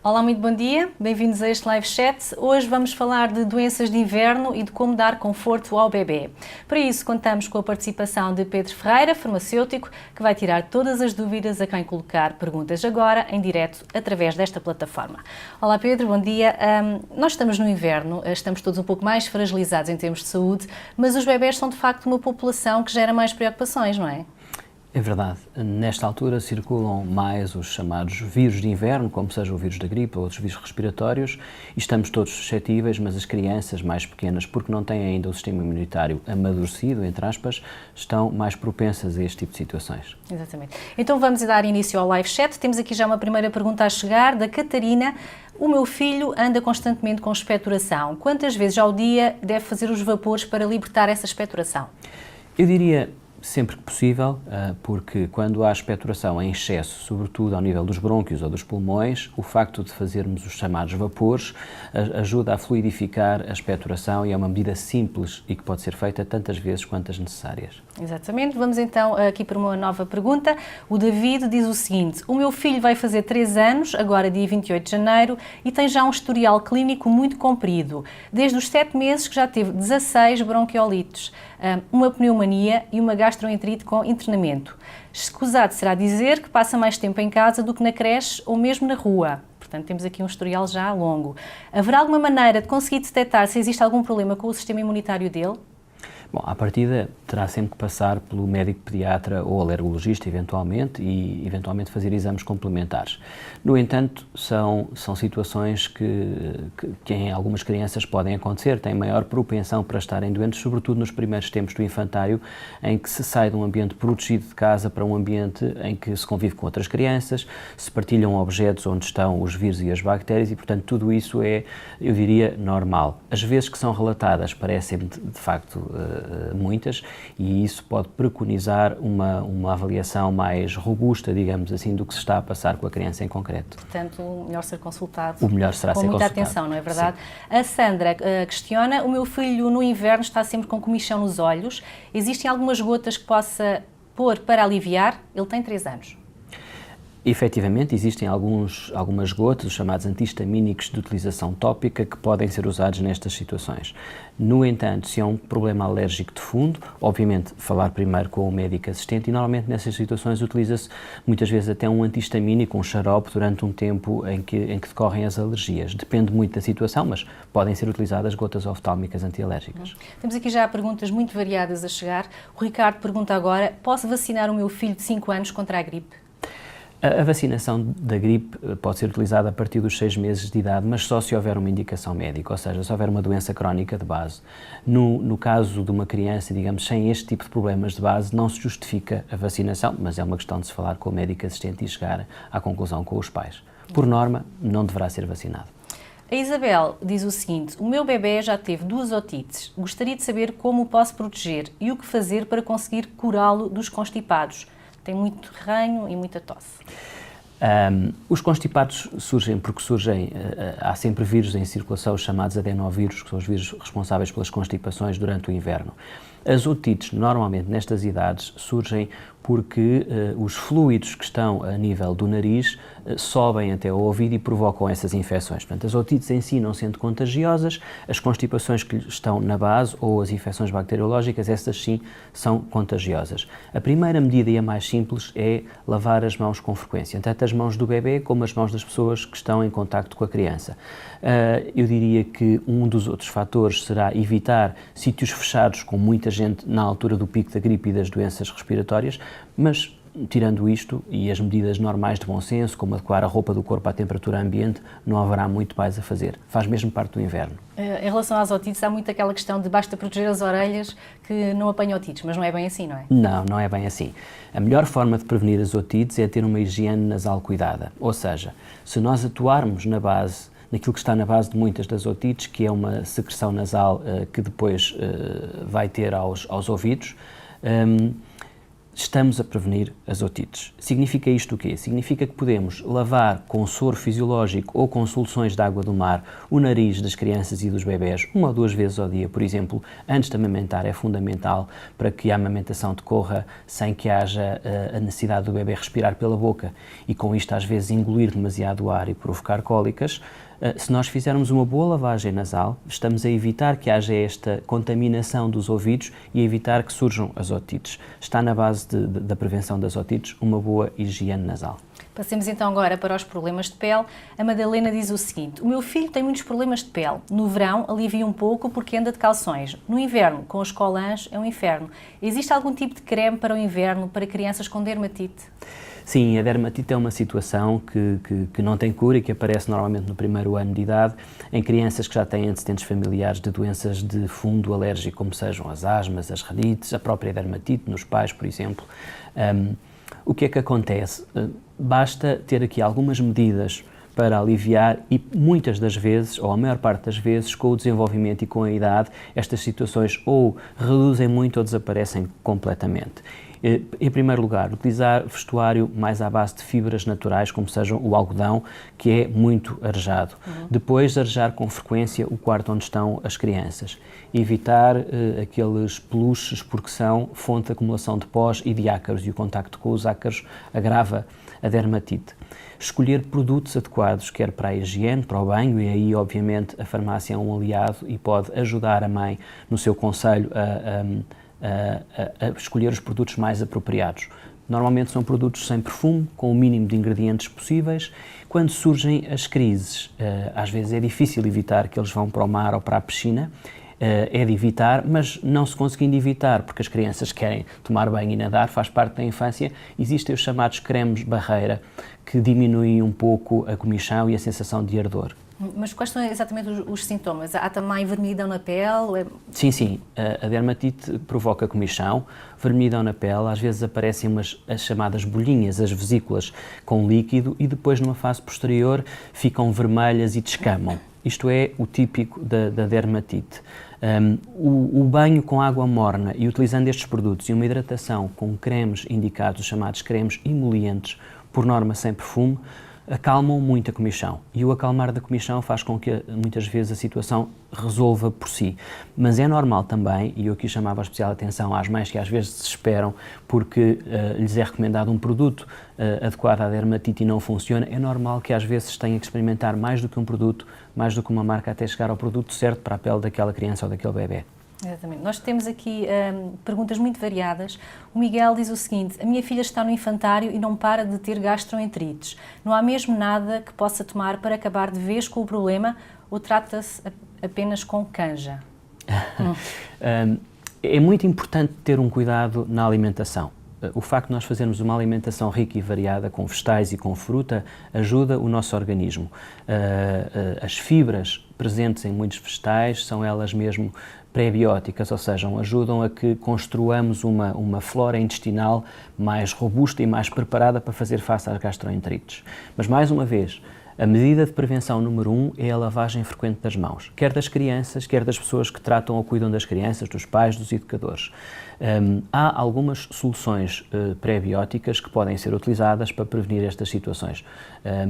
Olá, muito bom dia, bem-vindos a este live chat. Hoje vamos falar de doenças de inverno e de como dar conforto ao bebê. Para isso contamos com a participação de Pedro Ferreira, farmacêutico, que vai tirar todas as dúvidas a quem colocar perguntas agora em direto através desta plataforma. Olá Pedro, bom dia. Nós estamos no inverno, estamos todos um pouco mais fragilizados em termos de saúde, mas os bebés são de facto uma população que gera mais preocupações, não é? É verdade. Nesta altura circulam mais os chamados vírus de inverno, como seja o vírus da gripe ou outros vírus respiratórios, e estamos todos suscetíveis, mas as crianças mais pequenas, porque não têm ainda o sistema imunitário amadurecido, entre aspas, estão mais propensas a este tipo de situações. Exatamente. Então vamos dar início ao live chat. Temos aqui já uma primeira pergunta a chegar, da Catarina. O meu filho anda constantemente com expectoração. Quantas vezes ao dia deve fazer os vapores para libertar essa expectoração? Eu diria sempre que possível, porque quando há expectoração em excesso, sobretudo ao nível dos brônquios ou dos pulmões, o facto de fazermos os chamados vapores ajuda a fluidificar a expectoração e é uma medida simples e que pode ser feita tantas vezes quantas necessárias. Exatamente. Vamos então aqui para uma nova pergunta. O David diz o seguinte: o meu filho vai fazer 3 anos, agora dia 28 de janeiro, e tem já um historial clínico muito comprido. Desde os 7 meses que já teve 16 bronquiolites, uma pneumonia e uma gastroenterite com internamento. Escusado será dizer que passa mais tempo em casa do que na creche ou mesmo na rua. Portanto, temos aqui um historial já longo. Haverá alguma maneira de conseguir detectar se existe algum problema com o sistema imunitário dele? Bom, à partida terá sempre que passar pelo médico pediatra ou alergologista, eventualmente, e eventualmente fazer exames complementares. No entanto, são situações que em algumas crianças podem acontecer, têm maior propensão para estarem doentes, sobretudo nos primeiros tempos do infantário, em que se sai de um ambiente protegido de casa para um ambiente em que se convive com outras crianças, se partilham objetos onde estão os vírus e as bactérias e, portanto, tudo isso é, eu diria, normal. As vezes que são relatadas parecem, de facto, muitas, e isso pode preconizar uma avaliação mais robusta, digamos assim, do que se está a passar com a criança em concreto. Portanto, o melhor ser consultado. O melhor será ser consultado. Com muita atenção, não é verdade? Sim. A Sandra questiona: o meu filho no inverno está sempre com comichão nos olhos. Existem algumas gotas que possa pôr para aliviar? Ele tem 3 anos. Efetivamente, existem algumas gotas, os chamados antihistamínicos de utilização tópica, que podem ser usados nestas situações. No entanto, se é um problema alérgico de fundo, obviamente falar primeiro com o médico assistente e normalmente nessas situações utiliza-se muitas vezes até um antihistamínico, um xarope, durante um tempo em que decorrem as alergias. Depende muito da situação, mas podem ser utilizadas gotas oftálmicas antialérgicas. Temos aqui já perguntas muito variadas a chegar. O Ricardo pergunta agora: posso vacinar o meu filho de 5 anos contra a gripe? A vacinação da gripe pode ser utilizada a partir dos 6 meses de idade, mas só se houver uma indicação médica, ou seja, se houver uma doença crónica de base. No caso de uma criança, digamos, sem este tipo de problemas de base, não se justifica a vacinação, mas é uma questão de se falar com o médico assistente e chegar à conclusão com os pais. Por norma, não deverá ser vacinado. A Isabel diz o seguinte: o meu bebê já teve 2 otites. Gostaria de saber como o posso proteger e o que fazer para conseguir curá-lo dos constipados. Tem muito ranho e muita tosse. Os constipados surgem porque há sempre vírus em circulação, os chamados adenovírus, que são os vírus responsáveis pelas constipações durante o inverno. As otites, normalmente nestas idades, surgem porque os fluidos que estão a nível do nariz sobem até ao ouvido e provocam essas infecções. Portanto, as otites em si não sendo contagiosas, as constipações que estão na base ou as infecções bacteriológicas, essas sim são contagiosas. A primeira medida e a mais simples é lavar as mãos com frequência, tanto as mãos do bebê como as mãos das pessoas que estão em contacto com a criança. Eu diria que um dos outros fatores será evitar sítios fechados com muita gente na altura do pico da gripe e das doenças respiratórias, mas tirando isto e as medidas normais de bom senso, como adequar a roupa do corpo à temperatura ambiente, não haverá muito mais a fazer. Faz mesmo parte do inverno. Em relação às otites, há muito aquela questão de basta proteger as orelhas que não apanha otites, mas não é bem assim, não é? Não, não é bem assim. A melhor forma de prevenir as otites é ter uma higiene nasal cuidada. Ou seja, se nós atuarmos naquilo que está na base de muitas das otites, que é uma secreção nasal que depois vai ter aos ouvidos, estamos a prevenir as otites. Significa isto o quê? Significa que podemos lavar com soro fisiológico ou com soluções de água do mar o nariz das crianças e dos bebés 1 ou 2 vezes ao dia, por exemplo, antes de amamentar. É fundamental para que a amamentação decorra sem que haja a necessidade do bebê respirar pela boca e com isto às vezes engolir demasiado ar e provocar cólicas. Se nós fizermos uma boa lavagem nasal, estamos a evitar que haja esta contaminação dos ouvidos e a evitar que surjam as otites. Está na base da prevenção das otites uma boa higiene nasal. Passemos então agora para os problemas de pele. A Madalena diz o seguinte: o meu filho tem muitos problemas de pele. No verão alivia um pouco porque anda de calções. No inverno, com os colãs, é um inferno. Existe algum tipo de creme para o inverno para crianças com dermatite? Sim, a dermatite é uma situação que não tem cura e que aparece normalmente no primeiro ano de idade em crianças que já têm antecedentes familiares de doenças de fundo alérgico, como sejam as asmas, as rinites, a própria dermatite nos pais, por exemplo. O que é que acontece? Basta ter aqui algumas medidas para aliviar e muitas das vezes, ou a maior parte das vezes, com o desenvolvimento e com a idade, estas situações ou reduzem muito ou desaparecem completamente. Em primeiro lugar, utilizar vestuário mais à base de fibras naturais, como sejam o algodão, que é muito arejado. Depois, arejar com frequência o quarto onde estão as crianças. Evitar aqueles peluches, porque são fonte de acumulação de pós e de ácaros, e o contacto com os ácaros agrava a dermatite. Escolher produtos adequados, quer para a higiene, para o banho, e aí, obviamente, a farmácia é um aliado e pode ajudar a mãe no seu conselho a escolher os produtos mais apropriados. Normalmente são produtos sem perfume, com o mínimo de ingredientes possíveis. Quando surgem as crises, às vezes é difícil evitar que eles vão para o mar ou para a piscina, é de evitar, mas não se conseguindo evitar, porque as crianças querem tomar banho e nadar, faz parte da infância, existem os chamados cremes barreira, que diminuem um pouco a comichão e a sensação de ardor. Mas quais são exatamente os sintomas? Há também vermelhidão na pele? Sim. A dermatite provoca comichão, vermelhidão na pele, às vezes aparecem as chamadas bolhinhas, as vesículas com líquido e depois numa fase posterior ficam vermelhas e descamam. Isto é o típico da dermatite. O banho com água morna e utilizando estes produtos e uma hidratação com cremes indicados, os chamados cremes emolientes, por norma sem perfume, acalmam muito a comichão, e o acalmar da comichão faz com que muitas vezes a situação resolva por si. Mas é normal também, e eu aqui chamava a especial atenção às mães que às vezes desesperam porque lhes é recomendado um produto adequado à dermatite e não funciona, é normal que às vezes tenha que experimentar mais do que um produto, mais do que uma marca até chegar ao produto certo para a pele daquela criança ou daquele bebê. Exatamente. Nós temos aqui perguntas muito variadas. O Miguel diz o seguinte: a minha filha está no infantário e não para de ter gastroenterites. Não há mesmo nada que possa tomar para acabar de vez com o problema ou trata-se apenas com canja? É muito importante ter um cuidado na alimentação. O facto de nós fazermos uma alimentação rica e variada com vegetais e com fruta ajuda o nosso organismo. As fibras presentes em muitos vegetais são elas mesmo pré-bióticas, ou seja, ajudam a que construamos uma flora intestinal mais robusta e mais preparada para fazer face às gastroenterites. Mas, mais uma vez, a medida de prevenção número 1 é a lavagem frequente das mãos, quer das crianças, quer das pessoas que tratam ou cuidam das crianças, dos pais, dos educadores. Há algumas soluções pré-bióticas que podem ser utilizadas para prevenir estas situações,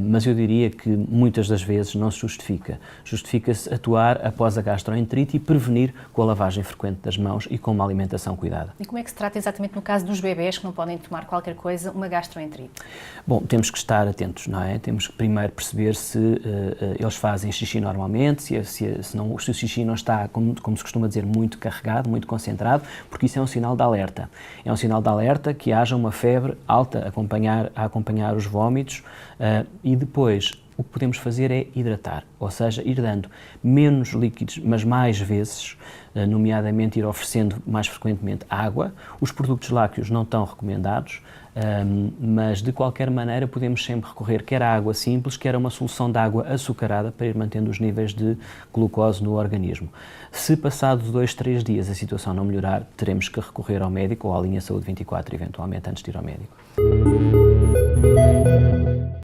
mas eu diria que muitas das vezes não se justifica. Justifica-se atuar após a gastroenterite e prevenir com a lavagem frequente das mãos e com uma alimentação cuidada. E como é que se trata exatamente no caso dos bebés que não podem tomar qualquer coisa, uma gastroenterite? Bom, temos que estar atentos, não é? Temos que primeiro perceber se eles fazem xixi normalmente, se o xixi não está, como se costuma dizer, muito carregado, muito concentrado, porque isso é um sinal de alerta. É um sinal de alerta que haja uma febre alta a acompanhar os vómitos e depois o que podemos fazer é hidratar, ou seja, ir dando menos líquidos, mas mais vezes, nomeadamente ir oferecendo mais frequentemente água. Os produtos lácteos não estão recomendados, mas de qualquer maneira podemos sempre recorrer quer à água simples, quer a uma solução de água açucarada para ir mantendo os níveis de glucose no organismo. Se passados 2-3 dias a situação não melhorar, teremos que recorrer ao médico ou à linha Saúde 24, eventualmente, antes de ir ao médico.